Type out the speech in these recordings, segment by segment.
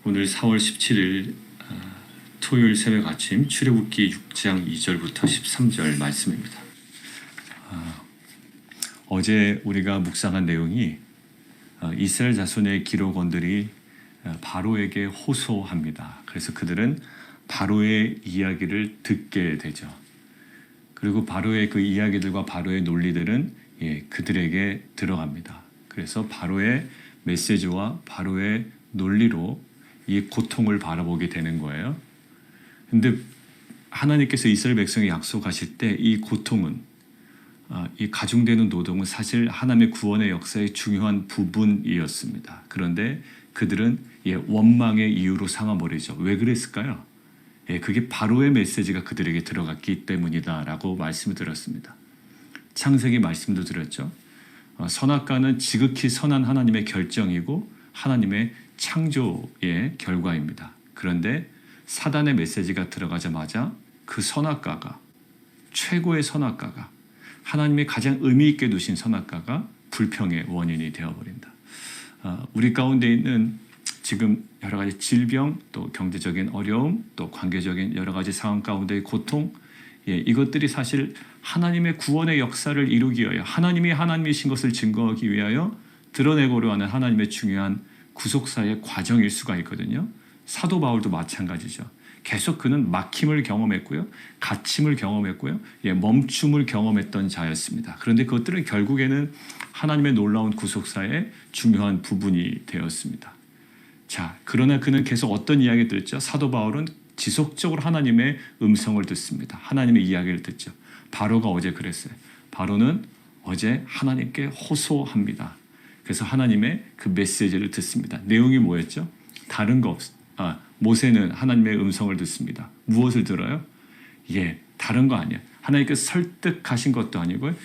오늘 4월 17일 토요일 새벽 아침 출애굽기 6장 2절부터 13절 말씀입니다. 어제 우리가 묵상한 내용이 이스라엘 자손의 기록원들이 바로에게 호소합니다. 그래서 그들은 바로의 이야기를 듣게 되죠. 그리고 바로의 그 이야기들과 바로의 논리들은 그들에게 들어갑니다. 그래서 바로의 메시지와 바로의 논리로 이 고통을 바라보게 되는 거예요. 근데 하나님께서 이스라엘 백성에 약속하실 때 이 고통은 이 가중되는 노동은 사실 하나님의 구원의 역사의 중요한 부분이었습니다. 그런데 그들은 원망의 이유로 삼아버리죠. 왜 그랬을까요? 그게 바로의 메시지가 그들에게 들어갔기 때문이다라고 말씀을 드렸습니다. 창세기 말씀도 드렸죠. 선악과는 지극히 선한 하나님의 결정이고 하나님의 창조의 결과입니다. 그런데 사단의 메시지가 들어가자마자 그 선악과가, 최고의 선악과가, 하나님의 가장 의미 있게 두신 선악과가 불평의 원인이 되어버린다. 우리 가운데 있는 지금 여러 가지 질병, 또 경제적인 어려움, 또 관계적인 여러 가지 상황 가운데의 고통, 이것들이 사실 하나님의 구원의 역사를 이루기 위하여, 하나님이 하나님이신 것을 증거하기 위하여 드러내고자 하는 하나님의 중요한 구속사의 과정일 수가 있거든요. 사도 바울도 마찬가지죠. 계속 그는 막힘을 경험했고요. 갇힘을 경험했고요. 멈춤을 경험했던 자였습니다. 그런데 그것들은 결국에는 하나님의 놀라운 구속사의 중요한 부분이 되었습니다. 자, 그러나 그는 계속 어떤 이야기를 듣죠? 사도 바울은 지속적으로 하나님의 음성을 듣습니다. 하나님의 이야기를 듣죠. 바로가 어제 그랬어요. 바로는 어제 하나님께 호소합니다. 그래서 하나님의 그 메시지를 듣습니다. 내용이 뭐였죠? 다른 거 없어요. 모세는 하나님의 음성을 듣습니다. 무엇을 들어요? 다른 거 아니에요. 하나님께서 설득하신 것도 아니고요.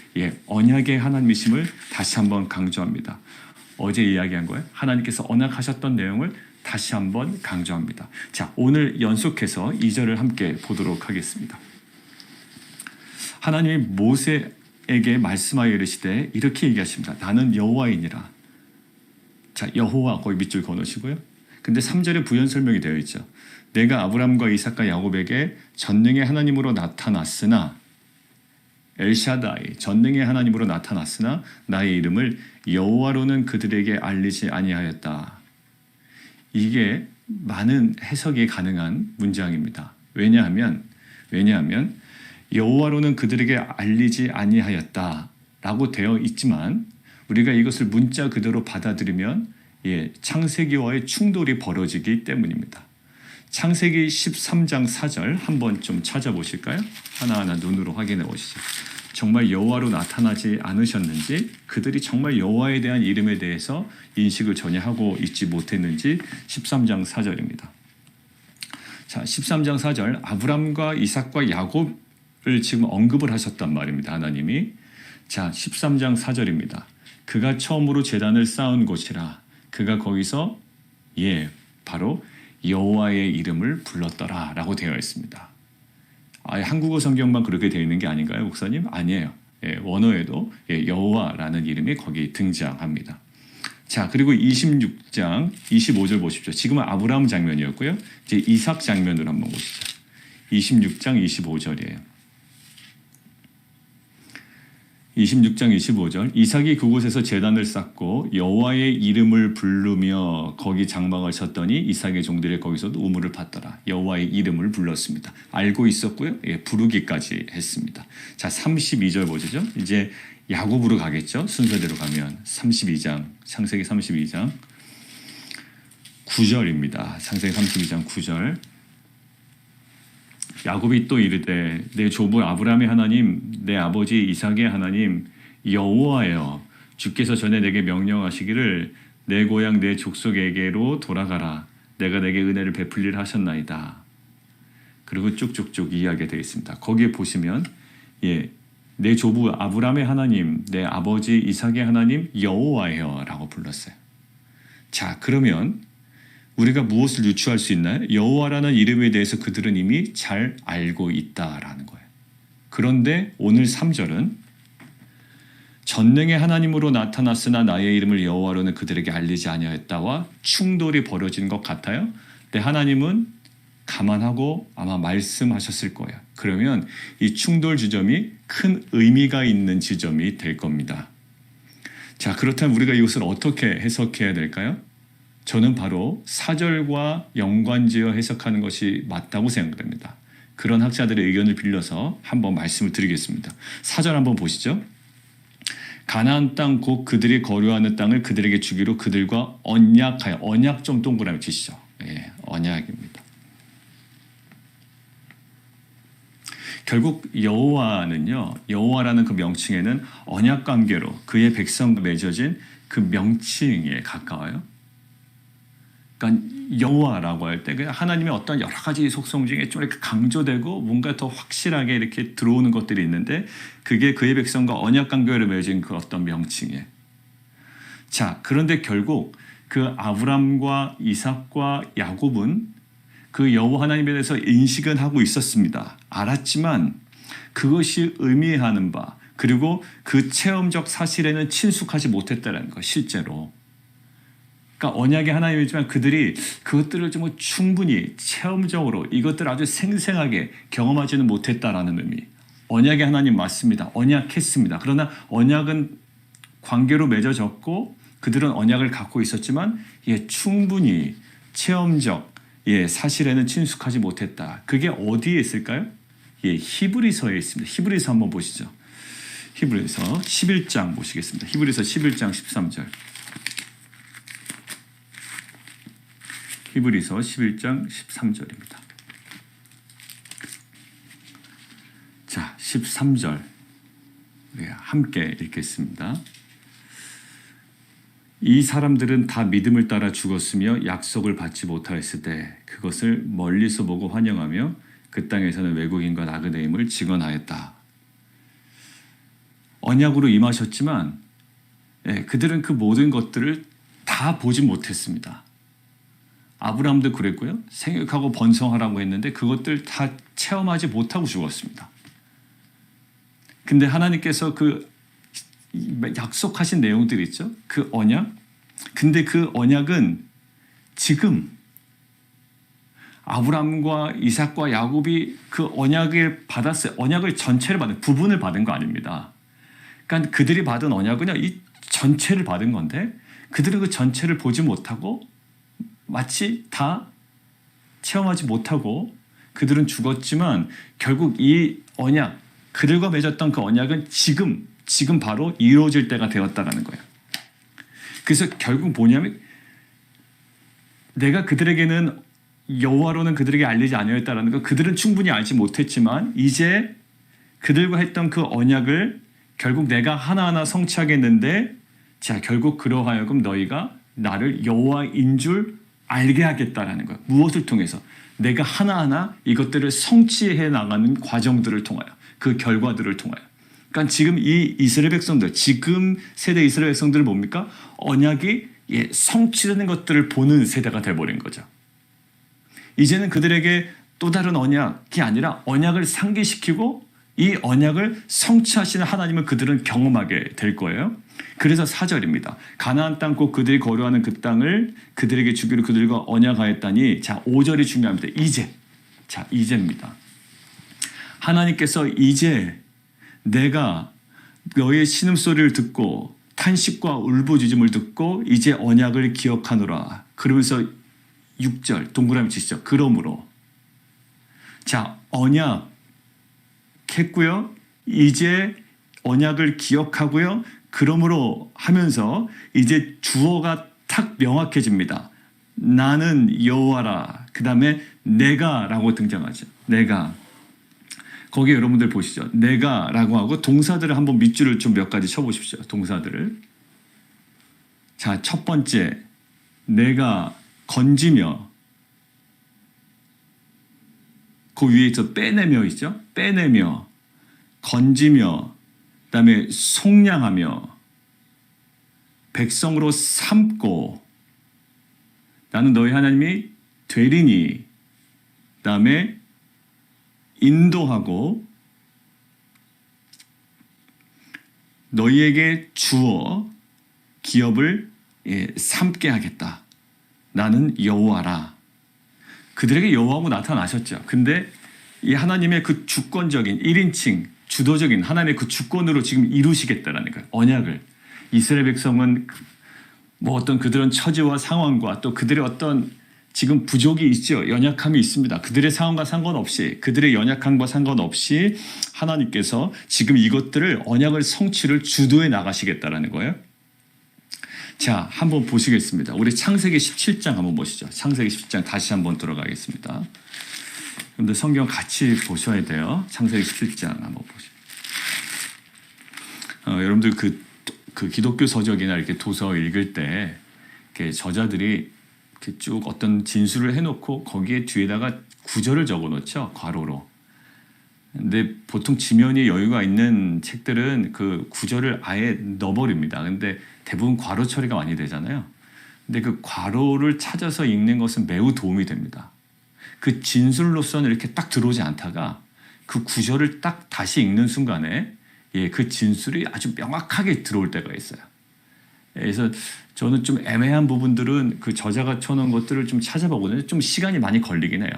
언약의 하나님이심을 다시 한번 강조합니다. 어제 이야기한 거예요. 하나님께서 언약하셨던 내용을 다시 한번 강조합니다. 자, 오늘 연속해서 2절을 함께 보도록 하겠습니다. 하나님이 모세에게 말씀하여 이르시되 이렇게 얘기하십니다. 나는 여호와이니라. 자, 여호와 거기 밑줄 그어놓으시고요. 근데 3절에 부연 설명이 되어 있죠. 내가 아브람과 이삭과 야곱에게 전능의 하나님으로 나타났으나, 엘샤다이 전능의 하나님으로 나타났으나 나의 이름을 여호와로는 그들에게 알리지 아니하였다. 이게 많은 해석이 가능한 문장입니다. 왜냐하면 여호와로는 그들에게 알리지 아니하였다라고 되어 있지만 우리가 이것을 문자 그대로 받아들이면 창세기와의 충돌이 벌어지기 때문입니다. 창세기 13장 4절 한번 좀 찾아보실까요? 하나하나 눈으로 확인해 보시죠. 정말 여호와로 나타나지 않으셨는지, 그들이 정말 여호와에 대한 이름에 대해서 인식을 전혀 하고 있지 못했는지 13장 4절입니다. 자, 13장 4절 아브람과 이삭과 야곱을 지금 언급을 하셨단 말입니다. 하나님이. 자, 13장 4절입니다. 그가 처음으로 제단을 쌓은 곳이라. 그가 거기서 바로 여호와의 이름을 불렀더라 라고 되어 있습니다. 한국어 성경만 그렇게 되어 있는 게 아닌가요, 목사님? 아니에요. 원어에도 여호와라는 이름이 거기 등장합니다. 자, 그리고 26장 25절 보십시오. 지금은 아브라함 장면이었고요. 이제 이삭 장면으로 한번 보시죠. 26장 25절이에요. 26장 25절 이삭이 그곳에서 제단을 쌓고 여호와의 이름을 부르며 거기 장막을 쳤더니 이삭의 종들이 거기서도 우물을 팠더라. 여호와의 이름을 불렀습니다. 알고 있었고요. 부르기까지 했습니다. 자, 32절 보시죠. 이제 야곱으로 가겠죠. 순서대로 가면 32장 창세기 32장 9절입니다. 창세기 32장 9절 야곱이 또 이르되 내 조부 아브라함의 하나님 내 아버지 이삭의 하나님 여호와여 주께서 전에 내게 명령하시기를 내 고향 내 족속에게로 돌아가라 내가 내게 은혜를 베풀리라 하셨나이다. 그리고 쭉쭉쭉 이야기가 되어 있습니다. 거기에 보시면 내 조부 아브라함의 하나님 내 아버지 이삭의 하나님 여호와여 라고 불렀어요. 자, 그러면 우리가 무엇을 유추할 수 있나요? 여호와라는 이름에 대해서 그들은 이미 잘 알고 있다라는 거예요. 그런데 오늘 3절은 전능의 하나님으로 나타났으나 나의 이름을 여호와로는 그들에게 알리지 아니하였다와 충돌이 벌어진 것 같아요. 근데 하나님은 감안하고 아마 말씀하셨을 거예요. 그러면 이 충돌 지점이 큰 의미가 있는 지점이 될 겁니다. 자, 그렇다면 우리가 이것을 어떻게 해석해야 될까요? 저는 바로 사절과 연관지어 해석하는 것이 맞다고 생각됩니다. 그런 학자들의 의견을 빌려서 한번 말씀을 드리겠습니다. 사절 한번 보시죠. 가나안 땅 곧 그들이 거류하는 땅을 그들에게 주기로 그들과 언약하여, 언약 좀 동그라미 치시죠. 예, 언약입니다. 결국 여호와는요, 여호와라는 그 명칭에는 언약 관계로 그의 백성과 맺어진 그 명칭에 가까워요. 그러니까 여호와라고 할 때 하나님의 어떤 여러 가지 속성 중에 좀 이렇게 강조되고 뭔가 더 확실하게 이렇게 들어오는 것들이 있는데 그게 그의 백성과 언약 관계로 맺은 그 어떤 명칭이에요. 자, 그런데 결국 그 아브람과 이삭과 야곱은 그 여호와 하나님에 대해서 인식은 하고 있었습니다. 알았지만 그것이 의미하는 바 그리고 그 체험적 사실에는 친숙하지 못했다는 것, 실제로. 그러니까 언약의 하나님이지만 그들이 그것들을 좀 충분히 체험적으로 이것들을 아주 생생하게 경험하지는 못했다라는 의미. 언약의 하나님 맞습니다. 언약했습니다. 그러나 언약은 관계로 맺어졌고 그들은 언약을 갖고 있었지만 충분히 체험적 사실에는 친숙하지 못했다. 그게 어디에 있을까요? 히브리서에 있습니다. 히브리서 한번 보시죠. 히브리서 11장 보시겠습니다. 히브리서 11장 13절. 히브리서 11장 13절입니다. 자, 13절 우리 함께 읽겠습니다. 이 사람들은 다 믿음을 따라 죽었으며 약속을 받지 못하였을 때 그것을 멀리서 보고 환영하며 그 땅에서는 외국인과 나그네임을 직언하였다. 언약으로 임하셨지만 그들은 그 모든 것들을 다 보지 못했습니다. 아브라함도 그랬고요. 생육하고 번성하라고 했는데 그것들 다 체험하지 못하고 죽었습니다. 근데 하나님께서 그 약속하신 내용들이 있죠. 그 언약. 근데 그 언약은 지금 아브라함과 이삭과 야곱이 그 언약을 받았어요. 언약을 전체를 받은, 부분을 받은 거 아닙니다. 그러니까 그들이 받은 언약은요, 이 전체를 받은 건데 그들은 그 전체를 보지 못하고 마치 다 체험하지 못하고 그들은 죽었지만 결국 이 언약, 그들과 맺었던 그 언약은 지금 바로 이루어질 때가 되었다라는 거예요. 그래서 결국 뭐냐면 내가 그들에게는 여호와로는 그들에게 알리지 아니하였다라는 거, 그들은 충분히 알지 못했지만 이제 그들과 했던 그 언약을 결국 내가 하나하나 성취하겠는데, 자, 결국 그러하여금 너희가 나를 여호와인 줄 알게 하겠다라는 거예요. 무엇을 통해서? 내가 하나하나 이것들을 성취해 나가는 과정들을 통하여, 그 결과들을 통하여. 그러니까 지금 이 이스라엘 백성들, 지금 세대 이스라엘 백성들은 뭡니까? 언약이 성취되는 것들을 보는 세대가 돼버린 거죠. 이제는 그들에게 또 다른 언약이 아니라 언약을 상기시키고 이 언약을 성취하시는 하나님을 그들은 경험하게 될 거예요. 그래서 4절입니다. 가나안 땅 곧 그들이 거류하는 그 땅을 그들에게 주기로 그들과 언약하였다니. 자, 5절이 중요합니다. 이제. 자, 이제입니다. 하나님께서 이제 내가 너의 신음소리를 듣고 탄식과 울부짖음을 듣고 이제 언약을 기억하노라. 그러면서 6절 동그라미 치시죠. 그러므로. 자, 언약 했고요. 이제 언약을 기억하고요. 그러므로 하면서 이제 주어가 탁 명확해집니다. 나는 여호와라. 그 다음에 내가라고 등장하죠. 내가. 거기에 여러분들 보시죠. 내가라고 하고 동사들을 한번 밑줄을 좀 몇 가지 쳐보십시오. 동사들을. 자, 첫 번째. 내가 건지며. 그 위에 저 빼내며 있죠. 빼내며. 건지며. 그 다음에 속량하며. 백성으로 삼고. 나는 너희 하나님이 되리니. 그 다음에 인도하고 너희에게 주어 기업을 삼게 하겠다. 나는 여호와라. 그들에게 여호와하고 나타나셨죠. 근데 이 하나님의 그 주권적인 1인칭 주도적인 하나님의 그 주권으로 지금 이루시겠다라는 거예요. 언약을. 이스라엘 백성은 뭐 어떤 그들은 처지와 상황과 또 그들의 어떤 지금 부족이 있죠. 연약함이 있습니다. 그들의 상황과 상관없이 그들의 연약함과 상관없이 하나님께서 지금 이것들을 언약을 성취를 주도해 나가시겠다라는 거예요. 자, 한번 보시겠습니다. 우리 창세기 17장 한번 보시죠. 창세기 17장 다시 한번 들어가겠습니다. 여러분들 성경 같이 보셔야 돼요. 창세기 17장 한번 보시죠. 여러분들 그 기독교 서적이나 이렇게 도서 읽을 때 이렇게 저자들이 이렇게 쭉 어떤 진술을 해놓고 거기에 뒤에다가 구절을 적어놓죠. 괄호로. 근데 보통 지면이 여유가 있는 책들은 그 구절을 아예 넣어버립니다. 근데 대부분 괄호 처리가 많이 되잖아요. 근데 그 괄호를 찾아서 읽는 것은 매우 도움이 됩니다. 그 진술로서는 이렇게 딱 들어오지 않다가 그 구절을 딱 다시 읽는 순간에 그 진술이 아주 명확하게 들어올 때가 있어요. 그래서 저는 좀 애매한 부분들은 그 저자가 쳐놓은 것들을 좀 찾아보거든요. 좀 시간이 많이 걸리긴 해요.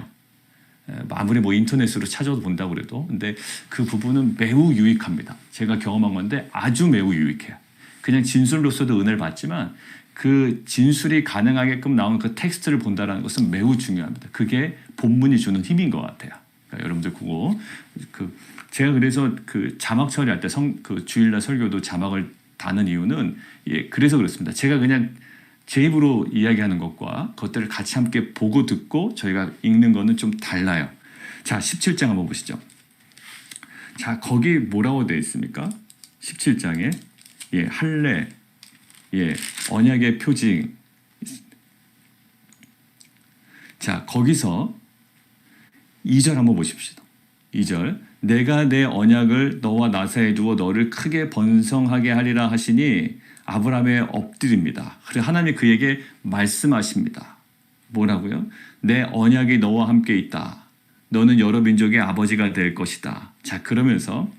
아무리 뭐 인터넷으로 찾아도 본다고 그래도. 근데 그 부분은 매우 유익합니다. 제가 경험한 건데 아주 매우 유익해요. 그냥 진술로서도 은혜를 받지만 그 진술이 가능하게끔 나온 그 텍스트를 본다는 것은 매우 중요합니다. 그게 본문이 주는 힘인 것 같아요. 그러니까 여러분들 그거 제가 그래서 그 자막 처리할 때 그 주일날 설교도 자막을 다는 이유는 그래서 그렇습니다. 제가 그냥 제 입으로 이야기하는 것과 그것들을 같이 함께 보고 듣고 저희가 읽는 거는 좀 달라요. 자, 17장 한번 보시죠. 자, 거기 뭐라고 되어 있습니까? 17장에 할례, 언약의 표징. 자, 거기서 2절 한번 보십시오. 2절. 내가 내 언약을 너와 나 사이에 두어 너를 크게 번성하게 하리라 하시니 아브라함에 엎드립니다. 그래서 하나님이 그에게 말씀하십니다. 뭐라고요? 내 언약이 너와 함께 있다. 너는 여러 민족의 아버지가 될 것이다. 자, 그러면서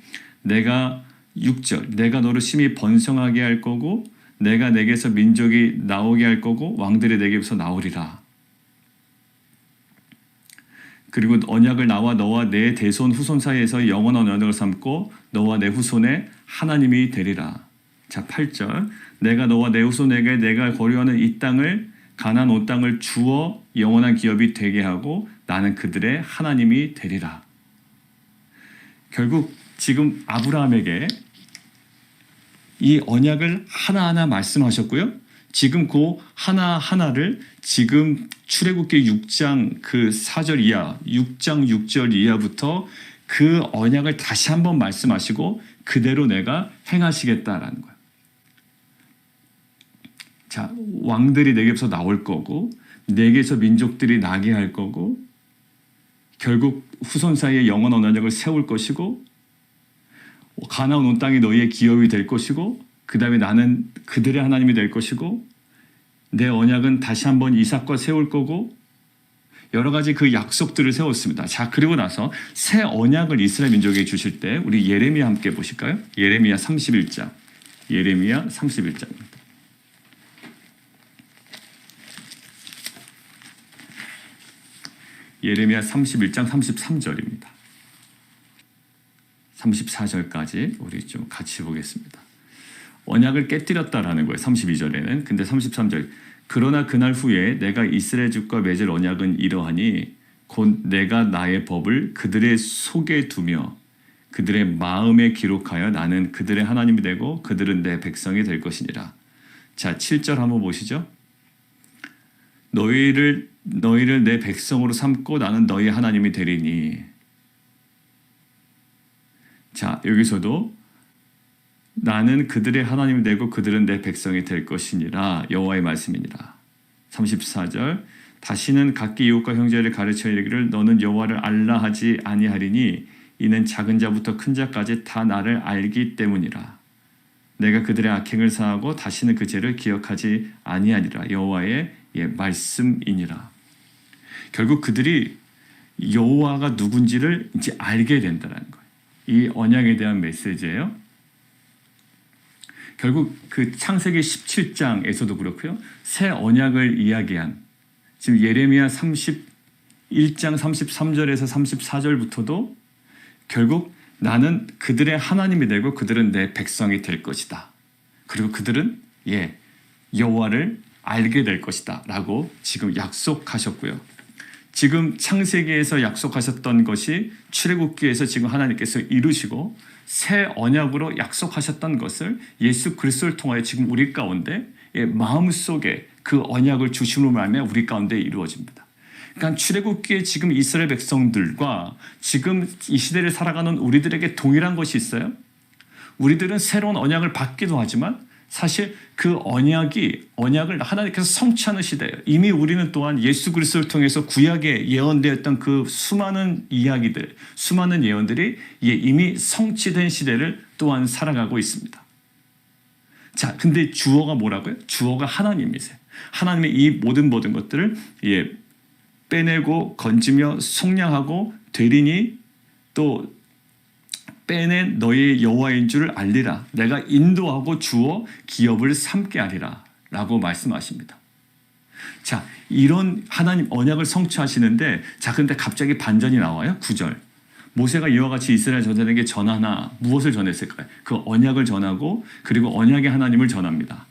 내가 6절. 내가 너를 심히 번성하게 할 거고 내가 내게서 민족이 나오게 할 거고 왕들이 내게서 나오리라. 그리고 언약을 나와 너와 내 대손 후손 사이에서 영원한 언약을 삼고 너와 내 후손의 하나님이 되리라. 자, 8절. 내가 너와 내 후손에게 내가 거류하는 이 땅을 가나안 온 땅을 주어 영원한 기업이 되게 하고 나는 그들의 하나님이 되리라. 결국 지금 아브라함에게 이 언약을 하나하나 말씀하셨고요. 지금 그 하나하나를 지금 출애굽기 6장 그 4절 이하, 6장 6절 이하부터 그 언약을 다시 한번 말씀하시고 그대로 내가 행하시겠다라는 거예요. 자, 왕들이 내게서 나올 거고 내게서 민족들이 나게 할 거고 결국 후손 사이에 영원한 언약을 세울 것이고 가나안 온 땅이 너희의 기업이 될 것이고 그 다음에 나는 그들의 하나님이 될 것이고 내 언약은 다시 한번 이삭과 세울 거고 여러 가지 그 약속들을 세웠습니다. 자, 그리고 나서 새 언약을 이스라엘 민족에게 주실 때 우리 예레미야 함께 보실까요? 예레미야 31장. 예레미야 31장입니다. 예레미야 31장 33절입니다. 34절까지 우리 좀 같이 보겠습니다. 언약을 깨뜨렸다라는 거예요. 32절에는. 근데 33절. 그러나 그날 후에 내가 이스라엘 집과 맺을 언약은 이러하니 곧 내가 나의 법을 그들의 속에 두며 그들의 마음에 기록하여 나는 그들의 하나님이 되고 그들은 내 백성이 될 것이니라. 자, 7절 한번 보시죠. 너희를 내 백성으로 삼고 나는 너희 하나님이 되리니. 자, 여기서도 나는 그들의 하나님이 되고 그들은 내 백성이 될 것이니라. 여호와의 말씀이니라. 34절. 다시는 각기 이웃과 형제를 가르쳐 이르기를 너는 여호와를 알라 하지 아니하리니 이는 작은 자부터 큰 자까지 다 나를 알기 때문이라. 내가 그들의 악행을 사하고 다시는 그 죄를 기억하지 아니하리라. 여호와의 말씀이니라. 결국 그들이 여호와가 누군지를 이제 알게 된다는 거예요. 이 언약에 대한 메시지예요. 결국 그 창세기 17장에서도 그렇고요. 새 언약을 이야기한 지금 예레미야 31장 33절에서 34절부터도 결국 나는 그들의 하나님이 되고 그들은 내 백성이 될 것이다. 그리고 그들은 여호와를 알게 될 것이다 라고 지금 약속하셨고요. 지금 창세기에서 약속하셨던 것이 출애굽기에서 지금 하나님께서 이루시고 새 언약으로 약속하셨던 것을 예수 그리스도를 통하여 지금 우리 가운데 마음속에 그 언약을 주심으로 말하며 우리 가운데 이루어집니다. 그러니까 출애굽기에 지금 이스라엘 백성들과 지금 이 시대를 살아가는 우리들에게 동일한 것이 있어요. 우리들은 새로운 언약을 받기도 하지만 사실 그 언약을 하나님께서 성취하는 시대예요. 이미 우리는 또한 예수 그리스도를 통해서 구약에 예언되었던 그 수많은 이야기들, 수많은 예언들이 이미 성취된 시대를 또한 살아가고 있습니다. 자, 근데 주어가 뭐라고요? 주어가 하나님이세요. 하나님의 이 모든 것들을 빼내고 건지며 속량하고 되리니 또 빼낸 너의 여호와인 줄 알리라. 내가 인도하고 주어 기업을 삼게 하리라 라고 말씀하십니다. 자, 이런 하나님 언약을 성취하시는데 자, 근데 갑자기 반전이 나와요. 9절. 모세가 이와 같이 이스라엘 전사들에게 전하나 무엇을 전했을까요? 그 언약을 전하고 그리고 언약의 하나님을 전합니다.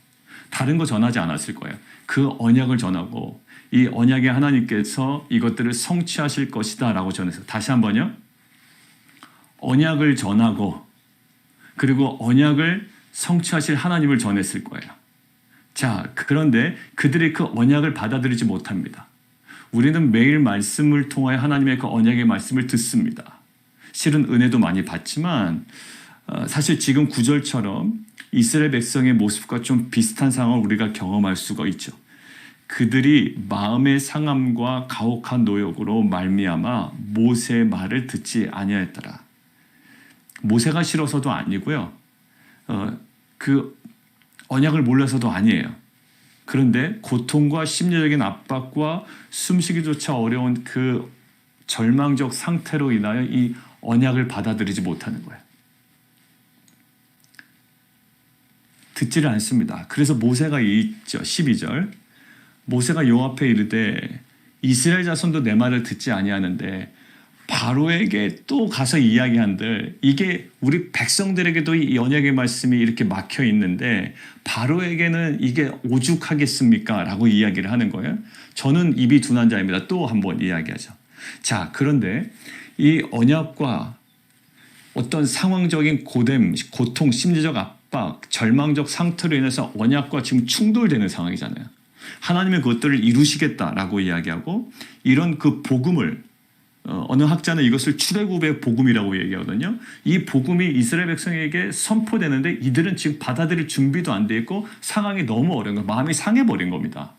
다른 거 전하지 않았을 거예요. 그 언약을 전하고 이 언약의 하나님께서 이것들을 성취하실 것이다 라고 전했어요. 다시 한번요. 언약을 전하고 그리고 언약을 성취하실 하나님을 전했을 거예요. 자, 그런데 그들이 그 언약을 받아들이지 못합니다. 우리는 매일 말씀을 통하여 하나님의 그 언약의 말씀을 듣습니다. 실은 은혜도 많이 받지만 사실 지금 9절처럼 이스라엘 백성의 모습과 좀 비슷한 상황을 우리가 경험할 수가 있죠. 그들이 마음의 상함과 가혹한 노역으로 말미암아 모세의 말을 듣지 아니하였더라. 모세가 싫어서도 아니고요. 그 언약을 몰라서도 아니에요. 그런데 고통과 심리적인 압박과 숨쉬기조차 어려운 그 절망적 상태로 인하여 이 언약을 받아들이지 못하는 거예요. 듣지를 않습니다. 그래서 모세가 있죠. 12절. 모세가 여호와 앞에 이르되 이스라엘 자손도 내 말을 듣지 아니하는데 바로에게 또 가서 이야기한들 이게 우리 백성들에게도 이 언약의 말씀이 이렇게 막혀 있는데 바로에게는 이게 오죽하겠습니까? 라고 이야기를 하는 거예요. 저는 입이 둔한 자입니다. 또 한번 이야기하죠. 자, 그런데 이 언약과 어떤 상황적인 고통, 심리적 압박, 절망적 상태로 인해서 언약과 지금 충돌되는 상황이잖아요. 하나님은 그것들을 이루시겠다라고 이야기하고 이런 그 복음을 어느 학자는 이것을 출애굽의 복음이라고 얘기하거든요. 이 복음이 이스라엘 백성에게 선포되는데 이들은 지금 받아들일 준비도 안 돼 있고 상황이 너무 어려운 거예요. 마음이 상해버린 겁니다.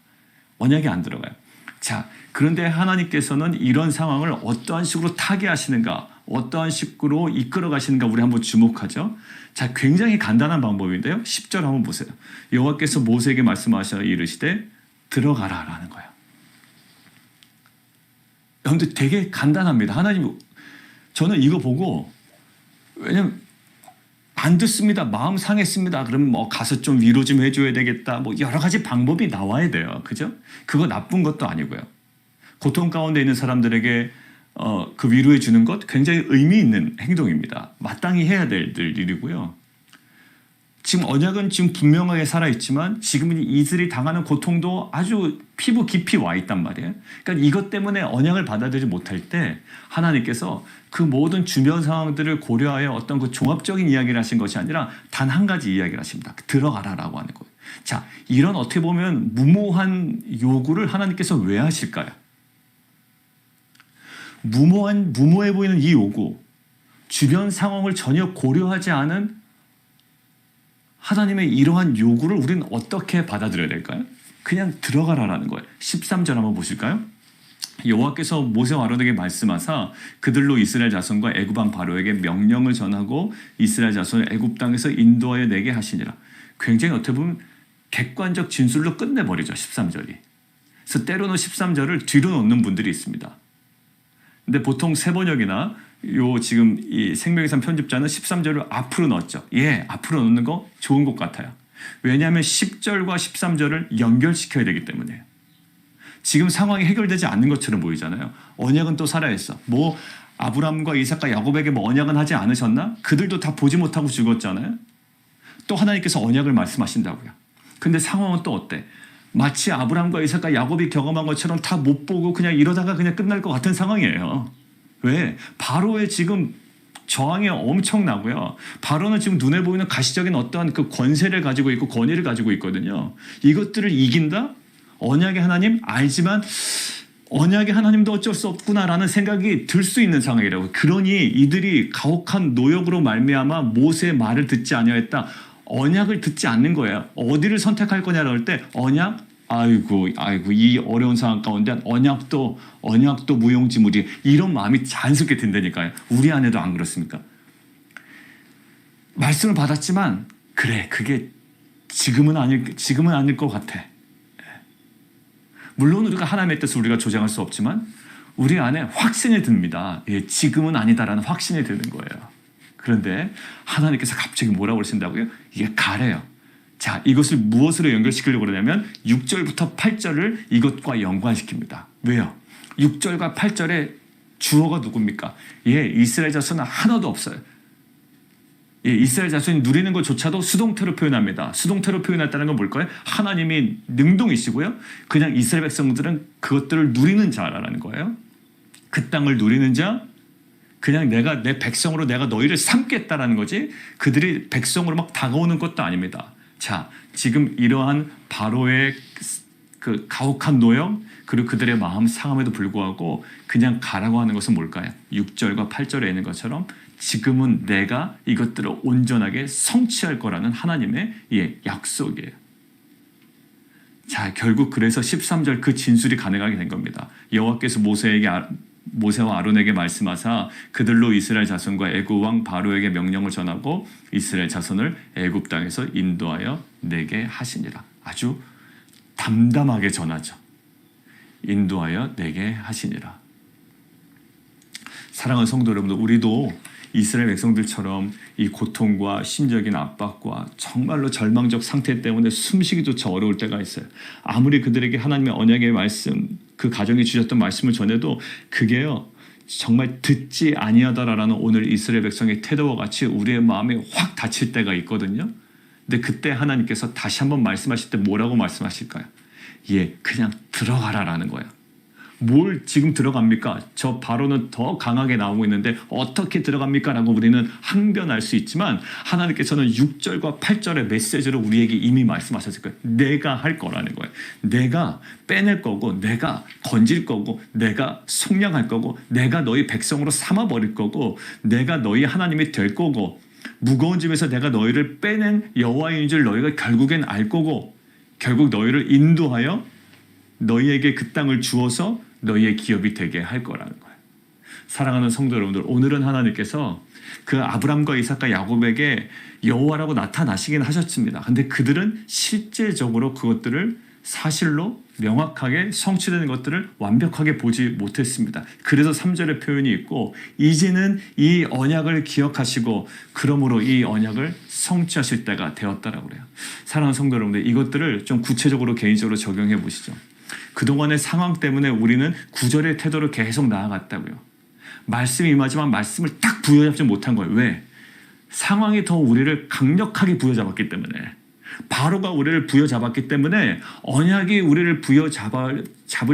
언약이 안 들어가요. 자, 그런데 하나님께서는 이런 상황을 어떠한 식으로 타개하시는가, 어떠한 식으로 이끌어 가시는가 우리 한번 주목하죠. 자, 굉장히 간단한 방법인데요. 10절 한번 보세요. 여호와께서 모세에게 말씀하셔 이르시되 들어가라 라는 거예요. 여러분들 되게 간단합니다. 하나님, 저는 이거 보고 왜냐면 안 듣습니다. 마음 상했습니다. 그러면 뭐 가서 좀 위로 좀 해줘야 되겠다. 뭐 여러 가지 방법이 나와야 돼요. 그죠? 그거 나쁜 것도 아니고요. 고통 가운데 있는 사람들에게 그 위로해 주는 것 굉장히 의미 있는 행동입니다. 마땅히 해야 될 일이고요. 지금 언약은 지금 분명하게 살아있지만 지금 이들이 당하는 고통도 아주 피부 깊이 와 있단 말이에요. 그러니까 이것 때문에 언약을 받아들이지 못할 때 하나님께서 그 모든 주변 상황들을 고려하여 어떤 그 종합적인 이야기를 하신 것이 아니라 단 한 가지 이야기를 하십니다. 들어가라라고 하는 거예요. 자, 이런 어떻게 보면 무모한 요구를 하나님께서 왜 하실까요? 무모해 보이는 이 요구, 주변 상황을 전혀 고려하지 않은 하나님의 이러한 요구를 우리는 어떻게 받아들여야 될까요? 그냥 들어가라라는 거예요. 13절 한번 보실까요? 여호와께서 모세와 아론에게 말씀하사 그들로 이스라엘 자손과 애굽 왕 바로에게 명령을 전하고 이스라엘 자손을 애굽 땅에서 인도하여 내게 하시니라. 굉장히 어떻게 보면 객관적 진술로 끝내버리죠. 13절이. 그래서 때로는 13절을 뒤로 놓는 분들이 있습니다. 근데 보통 세번역이나 요 지금 이 생명의 삶 편집자는 13절을 앞으로 넣었죠. 예, 앞으로 넣는 거 좋은 것 같아요. 왜냐하면 10절과 13절을 연결시켜야 되기 때문에요. 지금 상황이 해결되지 않는 것처럼 보이잖아요. 언약은 또 살아있어. 뭐 아브라함과 이삭과 야곱에게 뭐 언약은 하지 않으셨나? 그들도 다 보지 못하고 죽었잖아요. 또 하나님께서 언약을 말씀하신다고요. 근데 상황은 또 어때? 마치 아브라함과 이삭과 야곱이 경험한 것처럼 다 못 보고 그냥 이러다가 그냥 끝날 것 같은 상황이에요. 왜? 바로의 지금 저항이 엄청나고요. 바로는 지금 눈에 보이는 가시적인 어떠한 그 권세를 가지고 있고 권위를 가지고 있거든요. 이것들을 이긴다? 언약의 하나님 알지만 언약의 하나님도 어쩔 수 없구나라는 생각이 들 수 있는 상황이라고. 그러니 이들이 가혹한 노역으로 말미암아 모세의 말을 듣지 아니하였다. 언약을 듣지 않는 거예요. 어디를 선택할 거냐라고 할 때 언약? 아이고 이 어려운 상황 가운데 언약도 무용지물이 이런 마음이 자연스럽게 든다니까요. 우리 안에도 안 그렇습니까? 말씀을 받았지만 그래 그게 지금은 아닐 것 같아. 물론 우리가 하나님의 뜻을 우리가 조장할 수 없지만 우리 안에 확신이 듭니다. 예, 지금은 아니다라는 확신이 드는 거예요. 그런데 하나님께서 갑자기 뭐라고 그러신다고요? 이게 가래요. 자, 이것을 무엇으로 연결시키려고 그러냐면 6절부터 8절을 이것과 연관시킵니다. 왜요? 6절과 8절의 주어가 누굽니까? 예, 이스라엘 자손은 하나도 없어요. 예, 이스라엘 자손이 누리는 것조차도 수동태로 표현합니다. 수동태로 표현했다는 건 뭘까요? 하나님이 능동이시고요. 그냥 이스라엘 백성들은 그것들을 누리는 자라는 거예요. 그 땅을 누리는 자, 그냥 내가 내 백성으로 내가 너희를 삼겠다라는 거지 그들이 백성으로 막 다가오는 것도 아닙니다. 자, 지금 이러한 바로의 그 가혹한 노역 그리고 그들의 마음 상함에도 불구하고 그냥 가라고 하는 것은 뭘까요? 6절과 8절에 있는 것처럼 지금은 내가 이것들을 온전하게 성취할 거라는 하나님의 약속이에요. 자, 결국 그래서 13절 그 진술이 가능하게 된 겁니다. 여호와께서 모세와 아론에게 말씀하사 그들로 이스라엘 자손과 애굽 왕 바로에게 명령을 전하고 이스라엘 자손을 애굽 땅에서 인도하여 내게 하시니라. 아주 담담하게 전하죠. 인도하여 내게 하시니라. 사랑하는 성도 여러분들, 우리도 이스라엘 백성들처럼 이 고통과 심적인 압박과 정말로 절망적 상태 때문에 숨쉬기조차 어려울 때가 있어요. 아무리 그들에게 하나님의 언약의 말씀, 그 가정에 주셨던 말씀을 전해도 그게요 정말 듣지 아니하더라라는 오늘 이스라엘 백성의 태도와 같이 우리의 마음이 확 닫힐 때가 있거든요. 근데 그때 하나님께서 다시 한번 말씀하실 때 뭐라고 말씀하실까요? 예, 그냥 들어가라라는 거예요. 뭘 지금 들어갑니까? 저 바로는 더 강하게 나오고 있는데 어떻게 들어갑니까? 라고 우리는 항변할 수 있지만 하나님께서는 6절과 8절의 메시지로 우리에게 이미 말씀하셨을 거예요. 내가 할 거라는 거예요. 내가 빼낼 거고 내가 건질 거고 내가 속량할 거고 내가 너희 백성으로 삼아버릴 거고 내가 너희 하나님이 될 거고 무거운 짐에서 내가 너희를 빼낸 여호와인 줄 너희가 결국엔 알 거고 결국 너희를 인도하여 너희에게 그 땅을 주어서 너희의 기업이 되게 할 거라는 거예요. 사랑하는 성도 여러분들, 오늘은 하나님께서 그 아브람과 이삭과 야곱에게 여호와라고 나타나시긴 하셨습니다. 근데 그들은 실제적으로 그것들을 사실로 명확하게 성취되는 것들을 완벽하게 보지 못했습니다. 그래서 3절의 표현이 있고 이제는 이 언약을 기억하시고 그러므로 이 언약을 성취하실 때가 되었다라고 그래요. 사랑하는 성도 여러분들, 이것들을 좀 구체적으로 개인적으로 적용해 보시죠. 그동안의 상황 때문에 우리는 구절의 태도를 계속 나아갔다고요. 말씀이 임하지만 말씀을 딱 부여잡지 못한 거예요. 왜? 상황이 더 우리를 강력하게 부여잡았기 때문에. 바로가 우리를 부여잡았기 때문에 언약이 우리를 부여잡을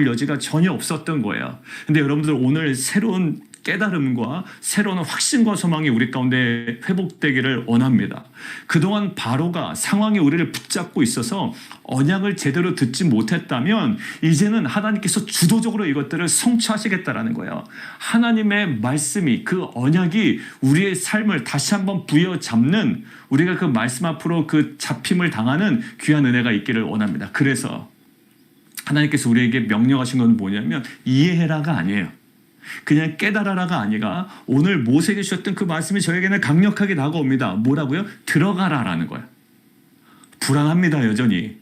여지가 전혀 없었던 거예요. 근데 여러분들 오늘 새로운 깨달음과 새로운 확신과 소망이 우리 가운데 회복되기를 원합니다. 그동안 바로가 상황이 우리를 붙잡고 있어서 언약을 제대로 듣지 못했다면 이제는 하나님께서 주도적으로 이것들을 성취하시겠다라는 거예요. 하나님의 말씀이 그 언약이 우리의 삶을 다시 한번 부여잡는 우리가 그 말씀 앞으로 그 잡힘을 당하는 귀한 은혜가 있기를 원합니다. 그래서 하나님께서 우리에게 명령하신 건 뭐냐면 이해해라가 아니에요. 그냥 깨달아라가 아니라 오늘 모세에게 주셨던 그 말씀이 저에게는 강력하게 다가옵니다. 뭐라고요? 들어가라라는 거예요. 불안합니다. 여전히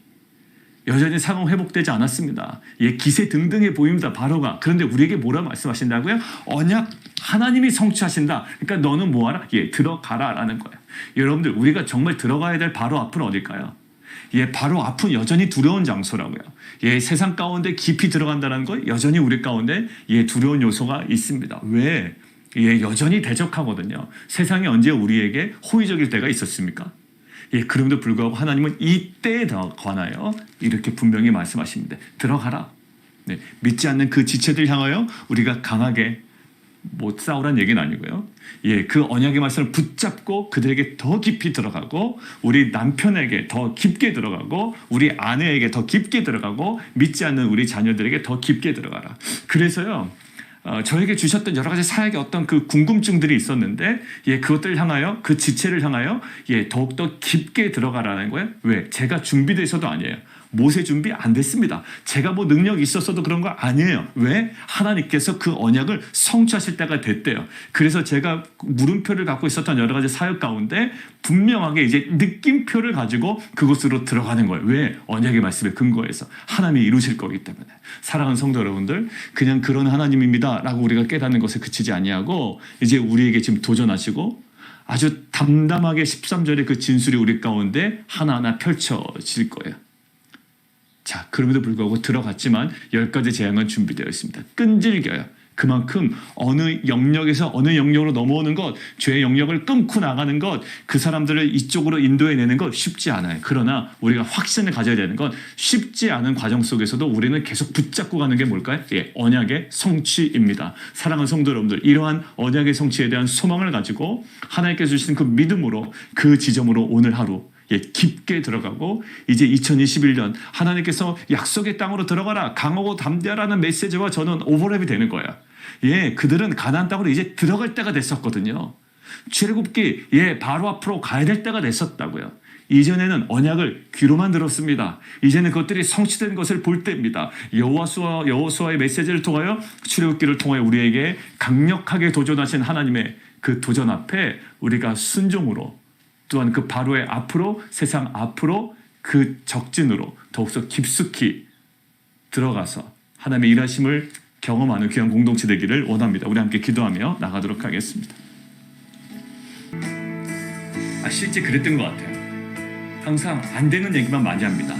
상황 회복되지 않았습니다. 예, 기세 등등해 보입니다. 바로가. 그런데 우리에게 뭐라 말씀하신다고요? 언약 하나님이 성취하신다. 그러니까 너는 뭐하라? 예, 들어가라라는 거예요. 여러분들, 우리가 정말 들어가야 될 바로 앞은 어딜까요? 예, 바로 앞은 여전히 두려운 장소라고요. 예, 세상 가운데 깊이 들어간다는 건 여전히 우리 가운데 예, 두려운 요소가 있습니다. 왜? 예, 여전히 대적하거든요. 세상이 언제 우리에게 호의적일 때가 있었습니까? 예, 그럼에도 불구하고 하나님은 이때에 관하여 이렇게 분명히 말씀하십니다. 들어가라. 네, 믿지 않는 그 지체들 향하여 우리가 강하게 못 싸우란 얘기는 아니고요. 예, 그 언약의 말씀을 붙잡고 그들에게 더 깊이 들어가고 우리 남편에게 더 깊게 들어가고 우리 아내에게 더 깊게 들어가고 믿지 않는 우리 자녀들에게 더 깊게 들어가라. 그래서요. 저에게 주셨던 여러 가지 사역의 어떤 그 궁금증들이 있었는데, 예, 그것들을 향하여, 그 지체를 향하여, 예, 더욱더 깊게 들어가라는 거예요. 왜? 제가 준비되어 있어도 아니에요. 모세 준비 안 됐습니다. 제가 뭐 능력이 있었어도 그런 거 아니에요. 왜? 하나님께서 그 언약을 성취하실 때가 됐대요. 그래서 제가 물음표를 갖고 있었던 여러 가지 사역 가운데 분명하게 이제 느낌표를 가지고 그곳으로 들어가는 거예요. 왜? 언약의 말씀에 근거해서 하나님이 이루실 거기 때문에. 사랑하는 성도 여러분들, 그냥 그런 하나님입니다 라고 우리가 깨닫는 것에 그치지 아니하고 이제 우리에게 지금 도전하시고 아주 담담하게 13절의 그 진술이 우리 가운데 하나하나 펼쳐질 거예요. 자, 그럼에도 불구하고 들어갔지만 10가지 재앙은 준비되어 있습니다. 끈질겨요. 그만큼 어느 영역에서 어느 영역으로 넘어오는 것, 죄의 영역을 끊고 나가는 것, 그 사람들을 이쪽으로 인도해내는 것 쉽지 않아요. 그러나 우리가 확신을 가져야 되는 건 쉽지 않은 과정 속에서도 우리는 계속 붙잡고 가는 게 뭘까요? 예, 언약의 성취입니다. 사랑하는 성도 여러분들, 이러한 언약의 성취에 대한 소망을 가지고 하나님께서 주신 그 믿음으로 그 지점으로 오늘 하루 예, 깊게 들어가고 이제 2021년 하나님께서 약속의 땅으로 들어가라 강하고 담대하라는 메시지와 저는 오버랩이 되는 거예요. 예, 그들은 가나안 땅으로 이제 들어갈 때가 됐었거든요. 출애굽기 예, 바로 앞으로 가야 될 때가 됐었다고요. 이전에는 언약을 귀로만 들었습니다. 이제는 그것들이 성취된 것을 볼 때입니다. 여호수아의 메시지를 통하여 출애굽기를 통하여 우리에게 강력하게 도전하신 하나님의 그 도전 앞에 우리가 순종으로 또한 그 바로의 앞으로 세상 앞으로 그 적진으로 더욱더 깊숙이 들어가서 하나님의 일하심을 경험하는 귀한 공동체 되기를 원합니다. 우리 함께 기도하며 나가도록 하겠습니다. 실제 그랬던 것 같아요. 항상 안 되는 얘기만 많이 합니다.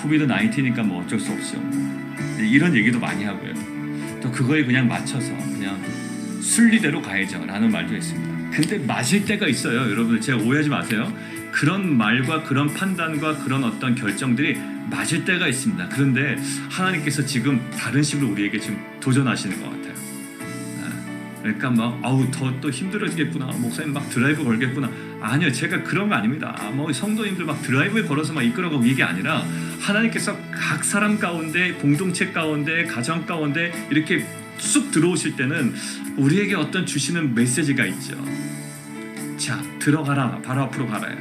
코비드 19이니까 뭐 어쩔 수 없죠. 이런 얘기도 많이 하고요. 또 그거에 그냥 맞춰서 그냥 순리대로 가야죠 라는 말도 했습니다. 근데 맞을 때가 있어요. 여러분, 제가 오해하지 마세요. 그런 말과 그런 판단과 그런 어떤 결정들이 맞을 때가 있습니다. 그런데 하나님께서 지금 다른 식으로 우리에게 지금 도전하시는 것 같아요. 그러니까 막 더 힘들어지겠구나. 목사님 막 드라이브 걸겠구나. 아니요, 제가 그런 거 아닙니다. 뭐 성도님들 막 드라이브에 걸어서 막 이끌어가고 이게 아니라 하나님께서 각 사람 가운데, 공동체 가운데, 가정 가운데 이렇게 쑥 들어오실 때는 우리에게 어떤 주시는 메시지가 있죠. 자, 들어가라. 바로 앞으로 가라요.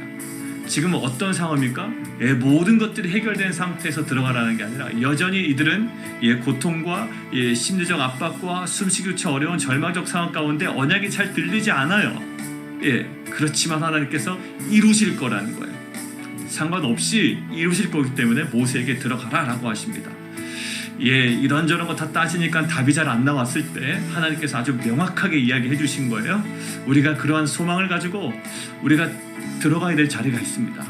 지금은 어떤 상황입니까? 예, 모든 것들이 해결된 상태에서 들어가라는 게 아니라 여전히 이들은 예, 고통과 예, 심리적 압박과 숨쉬기조차 어려운 절망적 상황 가운데 언약이 잘 들리지 않아요. 예, 그렇지만 하나님께서 이루실 거라는 거예요. 상관없이 이루실 거기 때문에 모세에게 들어가라라고 하십니다. 예, 이런저런 거 다 따지니까 답이 잘 안 나왔을 때 하나님께서 아주 명확하게 이야기해 주신 거예요. 우리가 그러한 소망을 가지고 우리가 들어가야 될 자리가 있습니다.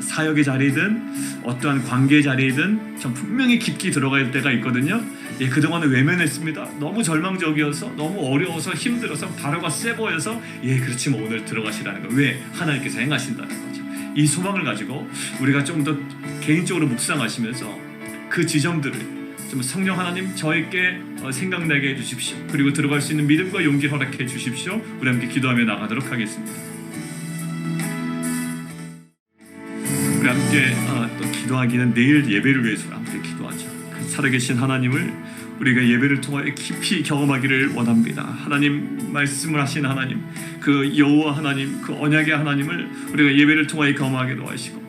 사역의 자리든 어떠한 관계의 자리든 전 분명히 깊게 들어가야 될 때가 있거든요. 예, 그동안은 외면했습니다. 너무 절망적이어서, 너무 어려워서, 힘들어서, 바로가 세 보여서 예, 그렇지만 오늘 들어가시라는 거예요. 왜? 하나님께서 행하신다는 거죠. 이 소망을 가지고 우리가 좀 더 개인적으로 묵상하시면서 그 지점들을 좀 성령 하나님 저에게 생각나게 해주십시오. 그리고 들어갈 수 있는 믿음과 용기 허락해 주십시오. 우리 함께 기도하며 나가도록 하겠습니다. 우리 함께 또 기도하기는 내일 예배를 위해서 함께 기도하죠. 그 살아계신 하나님을 우리가 예배를 통하여 깊이 경험하기를 원합니다. 하나님 말씀을 하신 하나님, 그 여호와 하나님, 그 언약의 하나님을 우리가 예배를 통하여 경험하기도 하시고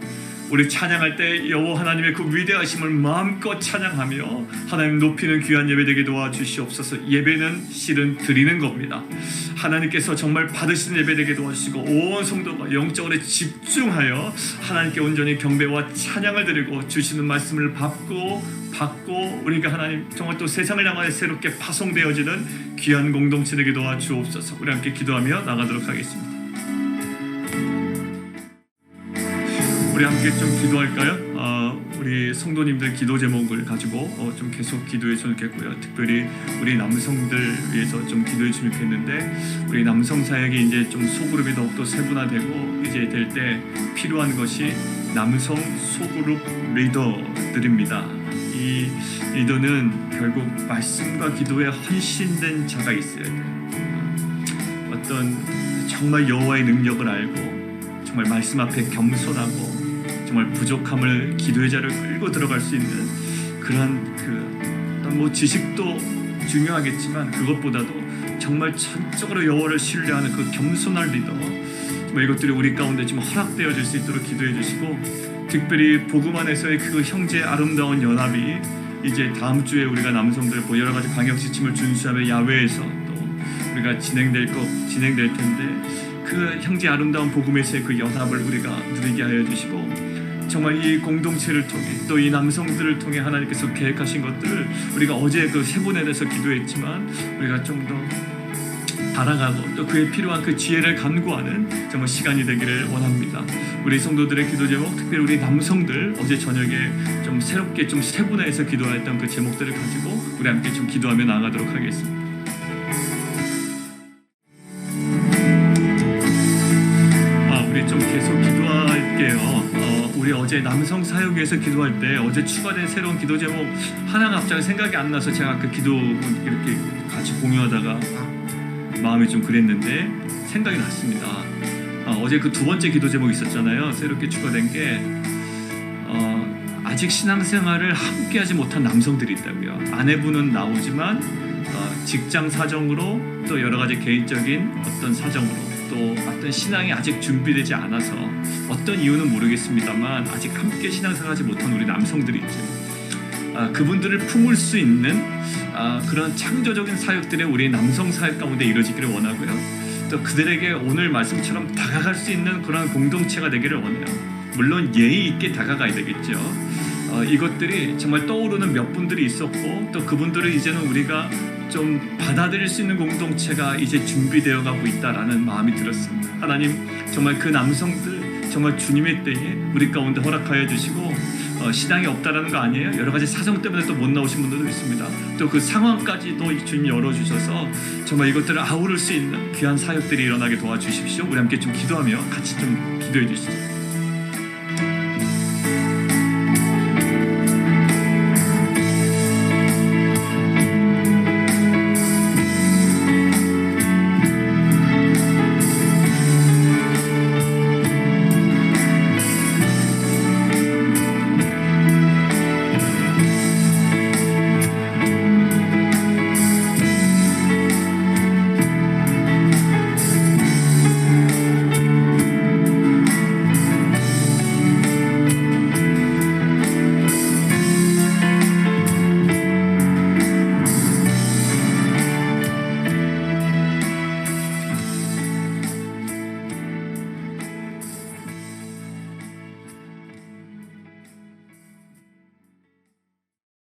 우리 찬양할 때 여호와 하나님의 그 위대하심을 마음껏 찬양하며 하나님 높이는 귀한 예배 되게 도와주시옵소서. 예배는 실은 드리는 겁니다. 하나님께서 정말 받으시는 예배 되게 도와주시고 온 성도가 영적으로 집중하여 하나님께 온전히 경배와 찬양을 드리고 주시는 말씀을 받고 우리가 하나님 정말 또 세상을 향하여 새롭게 파송되어지는 귀한 공동체 되게 도와주옵소서. 우리 함께 기도하며 나가도록 하겠습니다. 우리 함께 좀 기도할까요? 우리 성도님들 기도 제목을 가지고 좀 계속 기도했으면 좋겠고요. 특별히 우리 남성들 위해서 좀 기도했으면 좋겠는데, 우리 남성 사역이 이제 좀 소그룹이 더욱더 세분화되고 이제 될 때 필요한 것이 남성 소그룹 리더들입니다. 이 리더는 결국 말씀과 기도에 헌신된 자가 있어야 돼요. 어떤 정말 여호와의 능력을 알고 정말 말씀 앞에 겸손하고 정말 부족함을 기도의 자를 끌고 들어갈 수 있는 그런 어떤 지식도 중요하겠지만 그것보다도 정말 전적으로 여호와를 신뢰하는 그 겸손한 리더, 정말 이것들이 우리 가운데 좀 허락되어질 수 있도록 기도해 주시고, 특별히 복음 안에서의 그 형제의 아름다운 연합이 이제 다음 주에 우리가 남성들 여러 가지 방역 지침을 준수하며 야외에서 또 우리가 진행될 텐데, 그 형제 아름다운 복음에서의 그 연합을 우리가 누리게 하여 주시고, 정말 이 공동체를 통해 또 이 남성들을 통해 하나님께서 계획하신 것들을 우리가 어제 그 세 분에 대해서 기도했지만 우리가 좀 더 알아가고 또 그에 필요한 그 지혜를 간구하는 정말 시간이 되기를 원합니다. 우리 성도들의 기도 제목, 특별히 우리 남성들 어제 저녁에 좀 새롭게 좀 세분화해서 기도했던 그 제목들을 가지고 우리 함께 좀 기도하며 나아가도록 하겠습니다. 우리 좀 계속 기도할게요. 우리 어제 남성 사역위에서 기도할 때 어제 추가된 새로운 기도 제목 하나가 갑자기 생각이 안 나서 제가 그 기도 이렇게 같이 공유하다가 마음이 좀 그랬는데 생각이 났습니다. 어제 그 두 번째 기도 제목이 있었잖아요. 새롭게 추가된 게 아직 신앙생활을 함께하지 못한 남성들이 있다고요. 아내분은 나오지만 직장 사정으로 또 여러 가지 개인적인 어떤 사정으로 또 어떤 신앙이 아직 준비되지 않아서 어떤 이유는 모르겠습니다만 아직 함께 신앙생활하지 못한 우리 남성들이 있죠. 그분들을 품을 수 있는 그런 창조적인 사역들이 우리 남성 사역 가운데 이루어지기를 원하고요. 또 그들에게 오늘 말씀처럼 다가갈 수 있는 그런 공동체가 되기를 원해요. 물론 예의 있게 다가가야 되겠죠. 이것들이 정말 떠오르는 몇 분들이 있었고 또 그분들을 이제는 우리가 좀 받아들일 수 있는 공동체가 이제 준비되어 가고 있다라는 마음이 들었습니다. 하나님 정말 그 남성들 정말 주님의 때에 우리 가운데 허락하여 주시고 신앙이 없다라는 거 아니에요. 여러 가지 사정 때문에 또 못 나오신 분들도 있습니다. 또 그 상황까지도 주님이 열어주셔서 정말 이것들을 아우를 수 있는 귀한 사역들이 일어나게 도와주십시오. 우리 함께 좀 기도하며 같이 좀 기도해 주시죠.